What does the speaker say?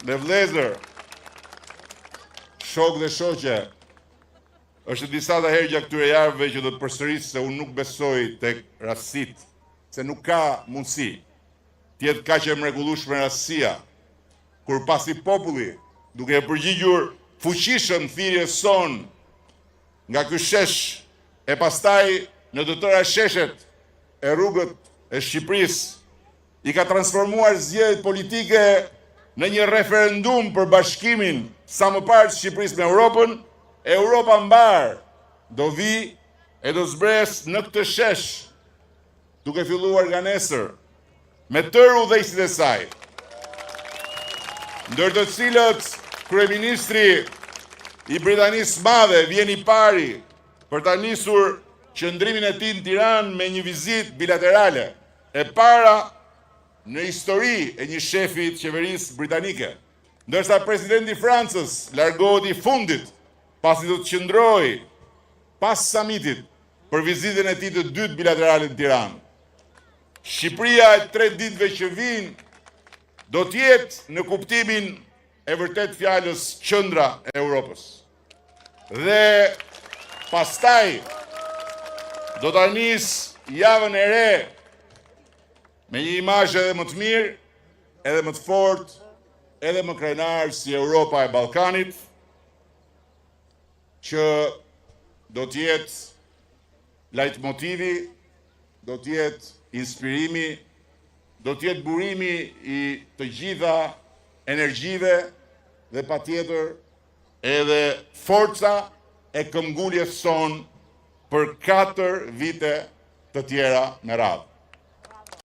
me vlezër, shok dhe shoqe, është disa të herë gjatë këtyre javëve që do të përsëris se unë nuk besoj tek rastësit, se nuk ka mundësi tjetë kaq e mrekullueshme rastësia, kur pasi populli, duke e përgjigjur fuqishëm thirrjes son nga ky shesh e pastaj në të tëra sheshet e rrugët e Shqipërisë, i ka transformuar zgjedhjet politike në një referendum për bashkimin sa më parë të Shqipërisë me Europën, Europa mbar do vi e do zbres në këtë shesh, duke filluar nga nesër, me tërë udhëheqësit e saj, ndër të cilët kryeministri i Britanisë së Madhe vjen i pari për ta nisur qëndrimin e tij në Tiranë me një vizitë bilaterale e para në histori e një shefi të qeverisë britanike, ndërsa presidenti i Francës largohet i fundit pasi do të qëndrojë pas summitit për vizitën e tij të dytë bilaterale në Tiranë. Shqipëria e 3 ditëve që vijnë do të jetë në kuptimin e vërtet fjalës qendra e Europës. Dhe pastaj do ta nis javën e re me një imazh edhe më të mirë, edhe më të fortë, edhe më krenar si Europa e Ballkanit, që do të jetë leitmotivi, do të jetë inspirimi, do të jetë burimi i të gjitha energjive dhe patjetër edhe forca e këmbguljes son për 4 vite të tjera me radhë.